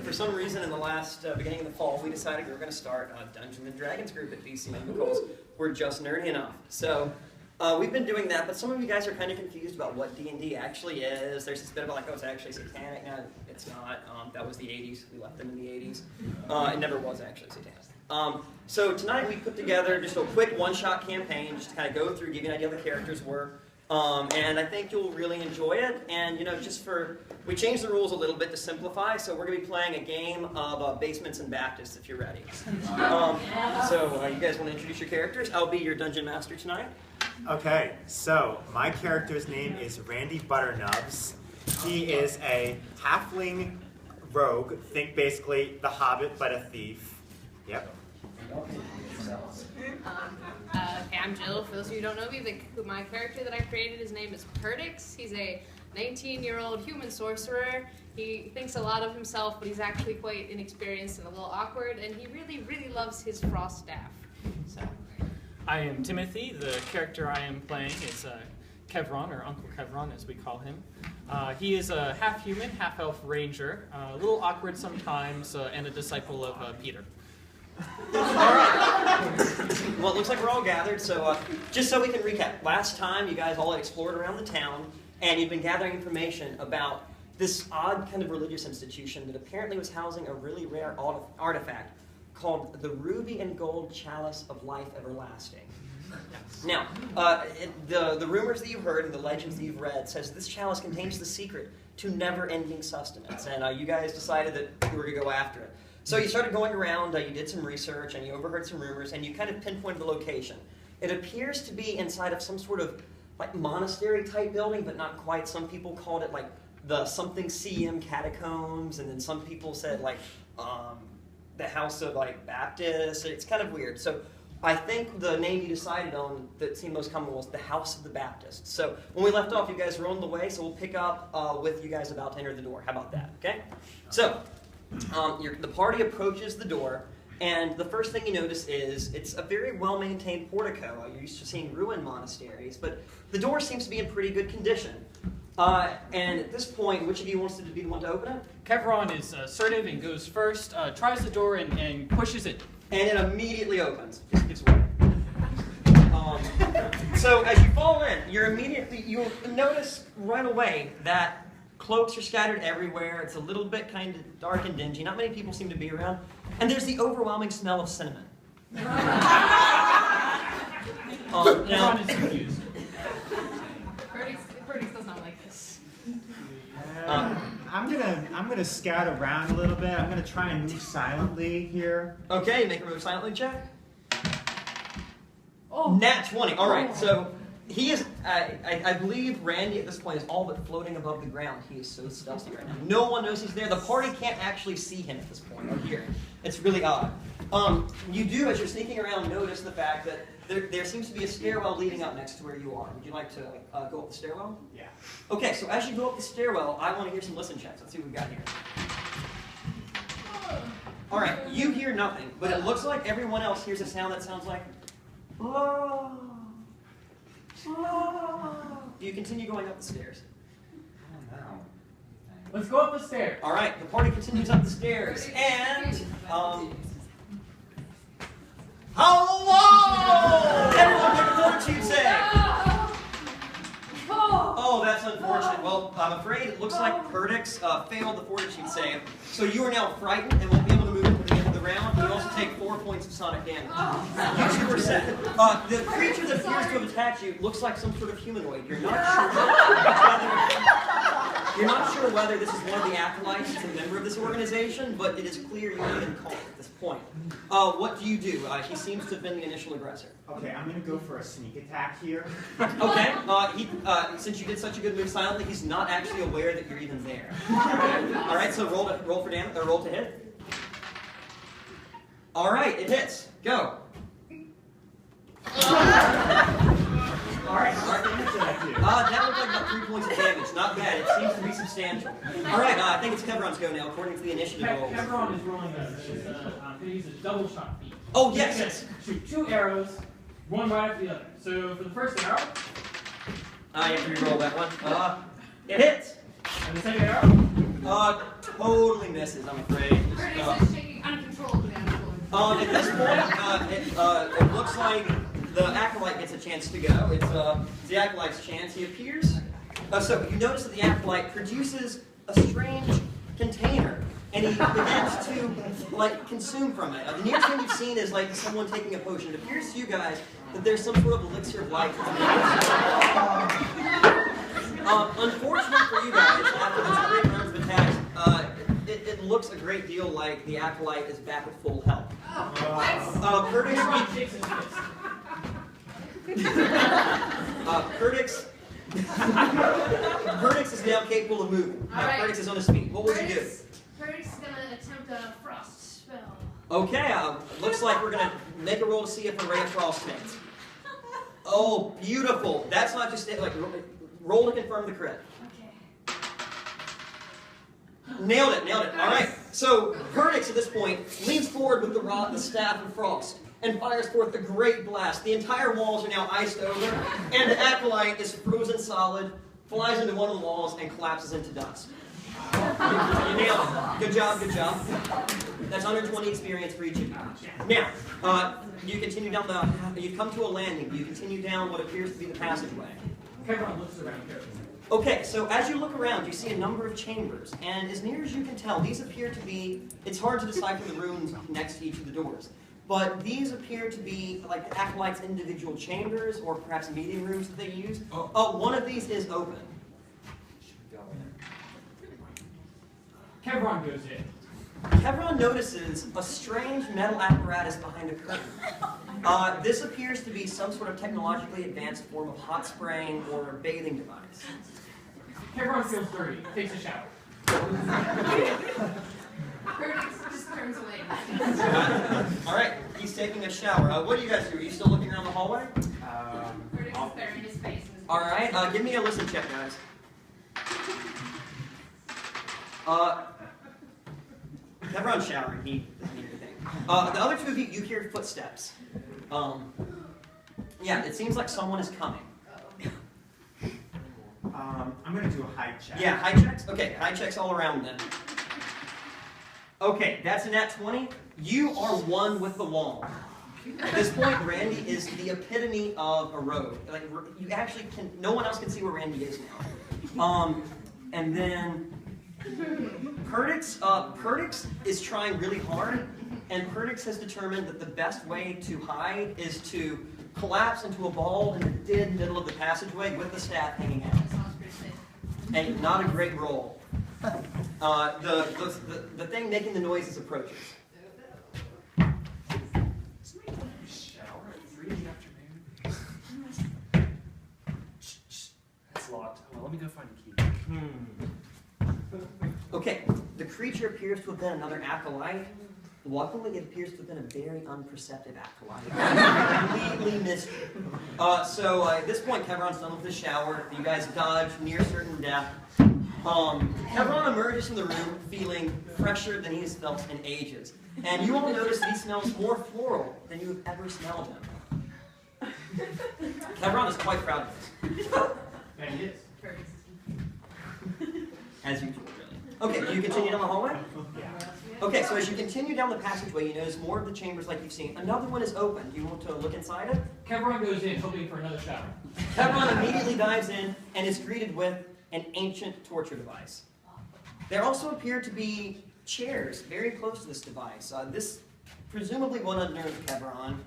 for some reason in the last, beginning of the fall, we decided we were going to start a Dungeons & Dragons group at BCM because we're just nerdy enough. So we've been doing that, but some of you guys are kind of confused about what D&D actually is. There's this bit about like, oh, it's actually satanic. No, it's not. That was the 80s. We left them in the 80s. It never was actually satanic. So tonight we put together just a quick one-shot campaign just to kind of go through, give you an idea of the characters were. And I think you'll really enjoy it. And, you know, we changed the rules a little bit to simplify, so we're going to be playing a game of Basements and Baptists, if you're ready. So you guys want to introduce your characters? I'll be your dungeon master tonight. Okay, so my character's name is Randy Butternubs. He is a halfling rogue. Think basically The Hobbit, but a thief. Yep. Okay, I'm Jill. For those of you who don't know me, my character that I created, his name is Perdix. He's a 19-year-old human sorcerer. He thinks a lot of himself, but he's actually quite inexperienced and a little awkward, and he really, really loves his frost staff. So. I am Timothy. The character I am playing is Kevron, or Uncle Kevron, as we call him. He is a half-human, half-elf ranger, a little awkward sometimes, and a disciple of Peter. All right. Well, it looks like we're all gathered, so just so we can recap. Last time, you guys all had explored around the town, and you've been gathering information about this odd kind of religious institution that apparently was housing a really rare artifact called the Ruby and Gold Chalice of Life Everlasting. Now, the rumors that you've heard and the legends that you've read says this chalice contains the secret to never-ending sustenance, and you guys decided that you were going to go after it. So you started going around, you did some research, and you overheard some rumors, and you kind of pinpointed the location. It appears to be inside of some sort of like monastery-type building, but not quite. Some people called it like the something CM catacombs, and then some people said like the House of like Baptists. It's kind of weird. So I think the name you decided on that seemed most common was the House of the Baptists. So when we left off, you guys were on the way, so we'll pick up with you guys about to enter the door. How about that, okay? So the party approaches the door, and the first thing you notice is it's a very well-maintained portico. You're used to seeing ruined monasteries, but the door seems to be in pretty good condition. And at this point, which of you wants to be the one to open it? Kevron is assertive and goes first, tries the door and pushes it. And it immediately opens. Just gives way. So as you fall in, you'll notice right away that cloaks are scattered everywhere. It's a little bit kind of dark and dingy. Not many people seem to be around. And there's the overwhelming smell of cinnamon. Kevron is confused. Perdix does not like this. I'm gonna scout around a little bit. I'm gonna try and move silently here. Okay, make a move silently check. Oh. Nat 20. All right, so he is, I believe Randy at this point is all but floating above the ground. He is so stealthy right now. No one knows he's there. The party can't actually see him at this point or hear him. It's really odd. You do, as you're sneaking around, notice the fact that there seems to be a stairwell leading up next to where you are. Would you like to go up the stairwell? Yeah. Okay, so as you go up the stairwell, I want to hear some listen checks. Let's see what we've got here. All right, you hear nothing, but it looks like everyone else hears a sound that sounds like, oh. You continue going up the stairs. Oh no. Let's go up the stairs. All right, the party continues up the stairs, and hello! Everyone make a fortitude save. Oh, that's unfortunate. Well, I'm afraid it looks like Perdix failed the fortitude save, so you are now frightened and won't be able to move until the end of the round. You also take 4 points of sonic damage. You two are set. The creature that appears to have attacked you looks like some sort of humanoid. You're not sure whether this is one of the acolytes that's a member of this organization, but it is clear you have been called at this point. What do? He seems to have been the initial aggressor. Okay, I'm gonna go for a sneak attack here. Okay, since you did such a good move silently, he's not actually aware that you're even there. All right, so roll for damage, or roll to hit. All right, it hits. Go. All right. That looked like about 3 points of damage. Not bad. It seems to be substantial. All right, I think it's Kevron's go now, according to the initiative rolls. Kevron is rolling he uses a double shot feat. Oh, yes. Shoot 2 arrows, one right after the other. So for the first arrow, You have to re-roll that one. It hits. and the second arrow, totally misses, I'm afraid. Curtis is shaking uncontrollably on the floor. At this point, it looks like the acolyte gets a chance to go. It's the acolyte's chance. He appears. So you notice that the acolyte produces a strange container, and he begins to like consume from it. The nearest thing you've seen is like someone taking a potion. It appears to you guys that there's some sort of elixir of life. Unfortunately for you guys, after this great round of attacks, it looks a great deal like the acolyte is back at full health. Curtis is now capable of moving. Right. Curtis is on his feet. What would you do? Curtis is going to attempt a frost spell. Okay, looks like we're going to make a roll to see if a ray of frost hits. Oh, beautiful. That's not just it. Like, roll to confirm the crit. Okay. Nailed it. All right. So, Curtis at this point leans forward with the rod, the staff of frost, and fires forth a great blast. The entire walls are now iced over, and the acolyte is frozen solid, flies into one of the walls, and collapses into dust. You nailed it. Good job. That's 120 experience for each of you. Now, you continue down you've come to a landing. You continue down what appears to be the passageway. Everyone looks around carefully. Okay, so as you look around, you see a number of chambers, and as near as you can tell, these appear to be, it's hard to decipher the runes next to each of the doors, but these appear to be like the acolyte's individual chambers, or perhaps meeting rooms that they use. One of these is open. Kevron goes in. Kevron notices a strange metal apparatus behind a curtain. This appears to be some sort of technologically advanced form of hot spraying or bathing device. Kevron feels dirty, takes a shower. Curtis just turns away. All right, he's taking a shower. What do you guys do? Are you still looking around the hallway? Curtis is burying his face. All right, give me a listen check, guys. Kevron's showering. He doesn't need anything. The other two of you hear footsteps. Yeah, it seems like someone is coming. I'm going to do a hide check. Yeah, hide checks? Okay, hide checks all around then. Okay, that's a nat 20. You are one with the wall. At this point, Randy is the epitome of a rogue. Like, you actually can, no one else can see where Randy is now. And then Perdix is trying really hard, and Perdix has determined that the best way to hide is to collapse into a ball in the dead middle of the passageway with the staff hanging out. And not a great roll. The thing making the noises approaches. Shower at 3 in the afternoon? That's locked. Well, let me go find a key. Okay, the creature appears to have been another acolyte. Luckily, it appears to have been a very unperceptive acolyte. Completely missed you. So at this point, Kevron's done with the shower. You guys dodge near certain death. Kevron emerges from the room feeling fresher than he has felt in ages. And you all notice that he smells more floral than you have ever smelled him. Kevron is quite proud of this. And he is. As usual, really. Okay, do you continue down the hallway? Yeah. Okay, so as you continue down the passageway, you notice more of the chambers like you've seen. Another one is open. Do you want to look inside it? Kevron goes in, hoping for another shower. Kevron immediately dives in and is greeted with an ancient torture device. There also appear to be chairs very close to this device. This presumably one unnerved Kevron.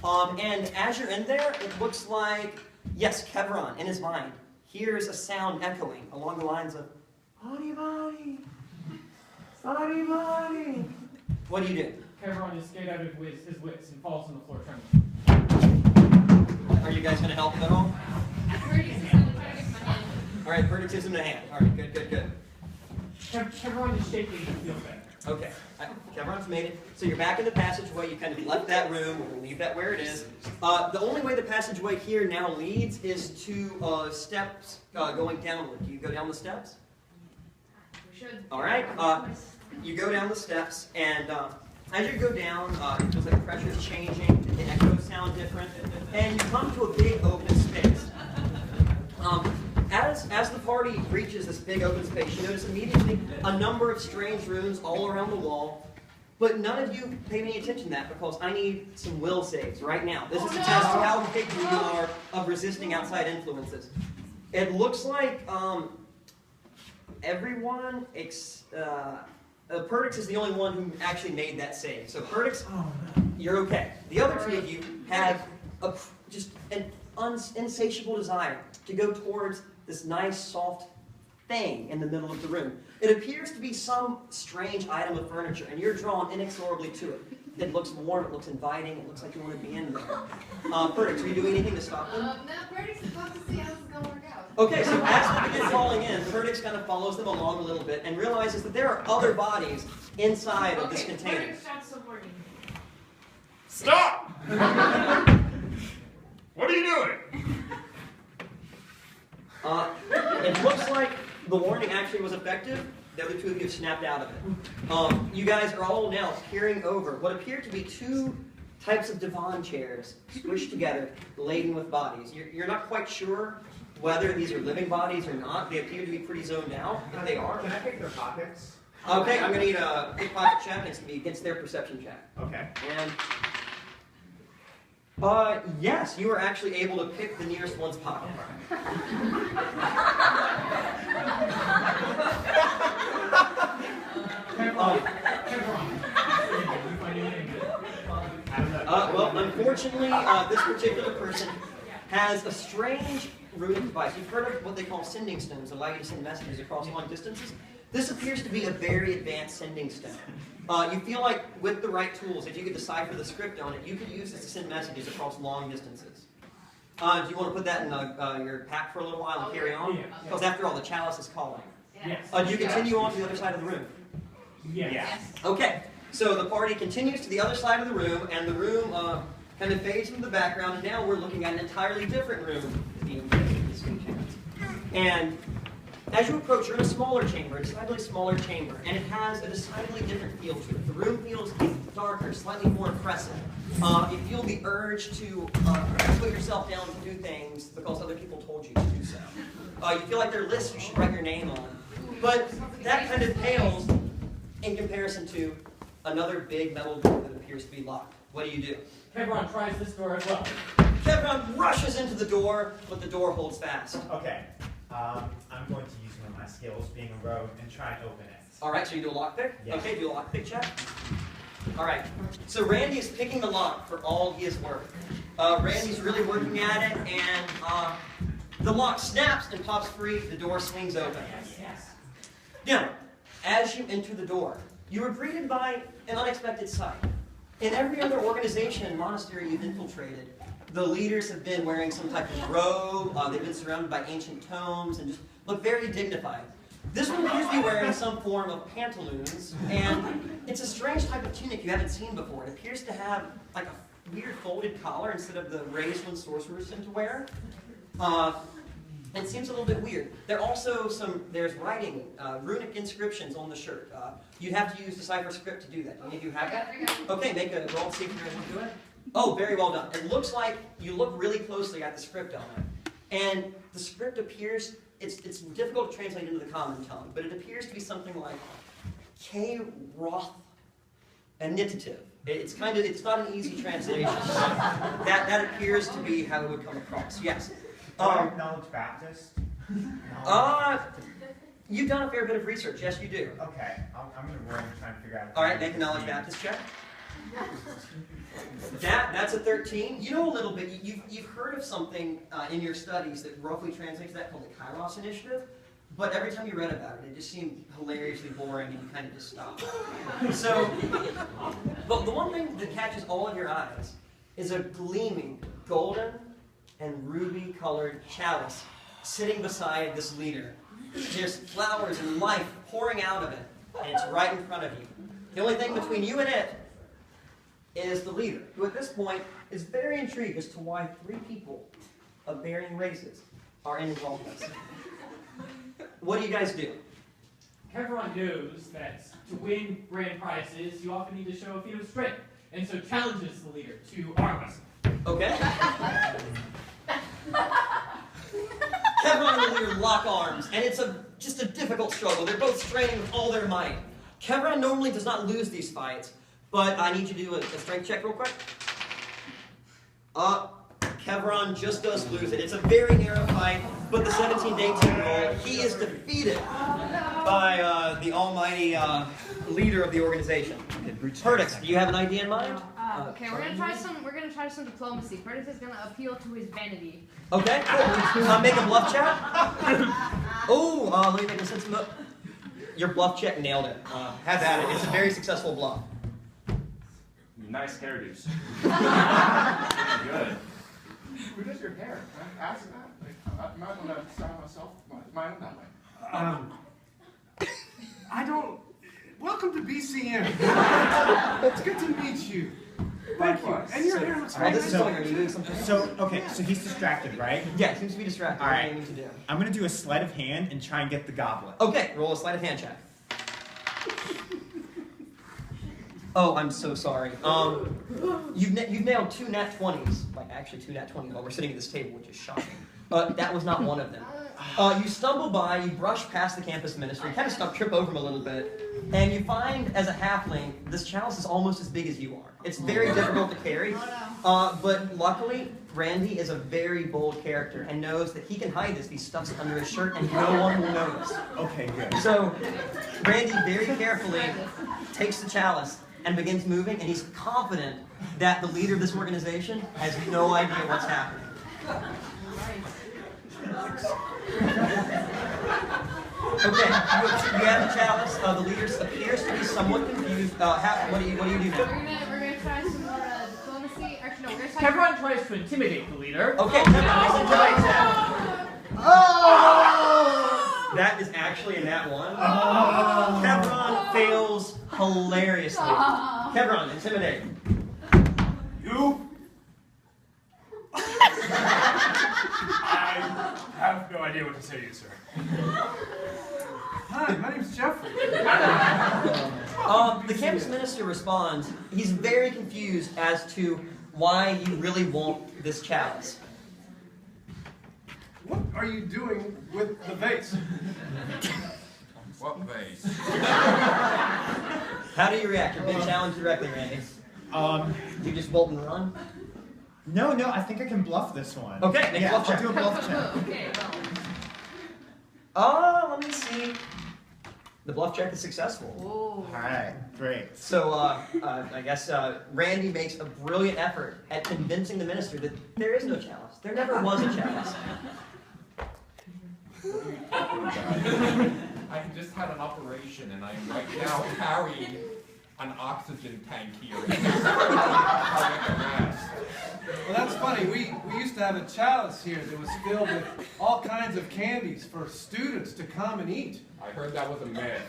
And as you're in there, it looks like, yes, Kevron, in his mind, hears a sound echoing along the lines of, "Body, body, body, body." What do you do? Kevron is scared out of his wits and falls on the floor trembling. Are you guys going to help him at all? All right, Verdict gives him a hand. All right, good. Kevron is shaking and feels better. Okay, Kevron's made it. So you're back in the passageway. You kind of left that room. We'll leave that where it is. The only way the passageway here now leads is to steps going downward. Do you go down the steps? We should. All right. You go down the steps, and as you go down, it feels like the pressure's changing. The echoes sound different, and you come to a big open space. As as the party reaches this big open space, you notice immediately a number of strange runes all around the wall. But none of you pay any attention to that because I need some will saves right now. This is to test how capable you are of resisting outside influences. It looks like everyone, Perdix is the only one who actually made that save. So Perdix, you're okay. The other two of you have just an insatiable desire to go towards this nice, soft thing in the middle of the room. It appears to be some strange item of furniture, and you're drawn inexorably to it. It looks warm, it looks inviting, it looks like you want to be in there. Perdix, are you doing anything to stop them? No, Perdix is about to see how this is going to work out. Okay, so as they begin falling in, Perdix kind of follows them along a little bit and realizes that there are other bodies inside of this container. Perdix shouts some warning. Stop! What are you doing? It looks like the warning actually was effective. The other two of you have snapped out of it. You guys are all now peering over what appear to be two types of divan chairs squished together, laden with bodies. You're not quite sure whether these are living bodies or not. They appear to be pretty zoned out, if they are. Can I pick their pockets? Okay, I'm going to need a pickpocket check. It's going to be against their perception check. Okay. And yes, you are actually able to pick the nearest one's pocket. Well, unfortunately, this particular person has a strange runic device. You've heard of what they call sending stones, allow you to send messages across long distances. This appears to be a very advanced sending stone. You feel like with the right tools, if you could decipher the script on it, you could use this to send messages across long distances. Do you want to put that in your pack for a little while and carry on? Because after all, the chalice is calling. Yes. Do you continue on to the other side of the room? Yes. Okay, so the party continues to the other side of the room, and the room kind of fades into the background, and now we're looking at an entirely different room. And as you approach, you're in a smaller chamber, a decidedly smaller chamber, and it has a decidedly different feel to it. The room feels darker, slightly more impressive. You feel the urge to put yourself down to do things because other people told you to do so. You feel like there are lists you should write your name on. But that kind of pales in comparison to another big metal door that appears to be locked. What do you do? Kevron tries this door as well. Kevron rushes into the door, but the door holds fast. Okay. I'm going to use one of my skills, being a rogue, and try and open it. All right, so you do a lockpick? Yes. Okay, do a lockpick check. All right, so Randy is picking the lock for all he is worth. Randy's really working at it, and the lock snaps and pops free. The door swings open. Now, as you enter the door, you are greeted by an unexpected sight. In every other organization and monastery you've infiltrated, the leaders have been wearing some type of robe, they've been surrounded by ancient tomes, and just look very dignified. This one appears to be wearing some form of pantaloons, and it's a strange type of tunic you haven't seen before. It appears to have like a weird folded collar instead of the raised one sorcerers tend to wear. It seems a little bit weird. There's writing, runic inscriptions on the shirt. You'd have to use Decipher Script to do that. Do any of you have that? Okay, make a roll to see if you're able to do it. Oh, very well done. It looks like you look really closely at the script on it. And the script appears, it's difficult to translate into the common tongue, but it appears to be something like K-Roth initiative. It's not an easy translation. That appears to be how it would come across. Yes. Knowledge Baptist? You've done a fair bit of research. Yes, you do. Okay, I'm going to roll and try and figure out. All right, make a Knowledge Baptist check. That's a 13. You know a little bit. You've heard of something in your studies that roughly translates that called the Kairos Initiative, but every time you read about it, it just seemed hilariously boring and you kind of just stopped. So, but the one thing that catches all of your eyes is a gleaming golden and ruby-colored chalice sitting beside this leader. There's flowers and life pouring out of it, and it's right in front of you. The only thing between you and it is the leader, who at this point is very intrigued as to why 3 people of varying races are involved in this. What do you guys do? Kevron knows that to win grand prizes, you often need to show a feat of strength, and so challenges the leader to arm wrestle. Okay. Kevron and the leader lock arms, and it's just a difficult struggle. They're both straining with all their might. Kevron normally does not lose these fights, but I need you to do a strength check real quick. Kevron just does lose it. It's a very narrow fight, but the 17 to 18 roll, he is defeated by the almighty leader of the organization. Perdix, do you have an idea in mind? Okay, we're gonna try some diplomacy. Curtis is gonna appeal to his vanity. Okay, cool. Make a bluff check. Oh, let me make a sense of your bluff check nailed it. Have at it. It's a very successful bluff. Nice hairdos. Good. Who does your hair? Can I ask that? Like, I might want to style myself my own that way. I don't. Welcome to BCM. It's good to meet you. Thank you. And your hair looks great. Are you doing something? Okay, so he's distracted, right? Yeah, seems to be distracted. All right. What do you need to do? I'm gonna do a sleight of hand and try and get the goblet. Okay, roll a sleight of hand check. Oh, I'm so sorry. You've nailed 2 nat 20s. Like, actually 2 nat 20s while we're sitting at this table, which is shocking. That was not one of them. You stumble by, you brush past the campus minister, you kind of trip over him a little bit, and you find, as a halfling, this chalice is almost as big as you are. It's very difficult to carry, but luckily, Randy is a very bold character and knows that he can hide this if he stuffs it under his shirt and no one will notice. Okay, good. So, Randy very carefully takes the chalice and begins moving, and he's confident that the leader of this organization has no idea what's happening. Okay, you have the chalice. The leader appears to be somewhat confused. What do you do now? We're gonna try some more diplomacy. Actually, no, we're gonna try. Kevron tries to intimidate the leader. Okay, oh! That is actually a nat 1. Oh. Kevron fails hilariously. Kevron, intimidate. You? I have no idea what to say to you, sir. Hi, my name's Jeffrey. The campus minister responds. He's very confused as to why you really want this chalice. What are you doing with the vase? What vase? How do you react? You're being challenged directly, Randy. You just bolt and run? No, I think I can bluff this one. Okay, make a bluff check. I'll do a bluff check. Okay, Let me see. The bluff check is successful. well. All right, great. So, I guess Randy makes a brilliant effort at convincing the minister that there is no chalice. There never was a chalice. I just had an operation and I'm right now carrying an oxygen tank here. Well, that's funny. We used to have a chalice here that was filled with all kinds of candies for students to come and eat. I heard that was a myth.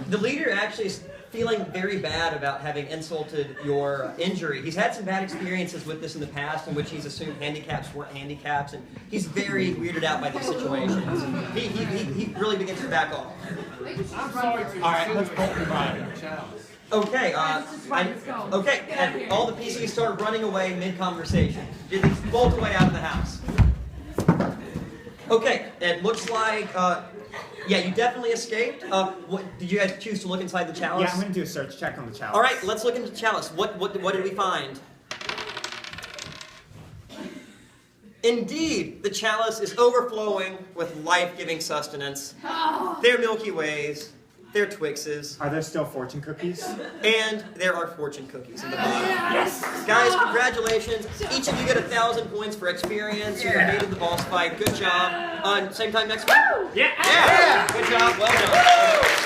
The leader actually is feeling very bad about having insulted your injury. He's had some bad experiences with this in the past in which he's assumed handicaps weren't handicaps, and he's very weirded out by these situations. He really begins to back off. I'm sorry to All right, let's both provide a chalice. Okay, and all the PCs start running away mid-conversation. They bolt away out of the house. Okay, it looks like, yeah, you definitely escaped. Did you guys choose to look inside the chalice? Yeah, I'm going to do a search check on the chalice. All right, let's look into the chalice. What did we find? Indeed, the chalice is overflowing with life-giving sustenance. They're Milky Ways. They're Twixes. Are there still fortune cookies? And there are fortune cookies in the bottom. Yes! Guys, congratulations. Each of you get 1,000 points for experience. You made it the boss fight. Good job. Same time next week? Yeah! Yeah! Good job. Well done.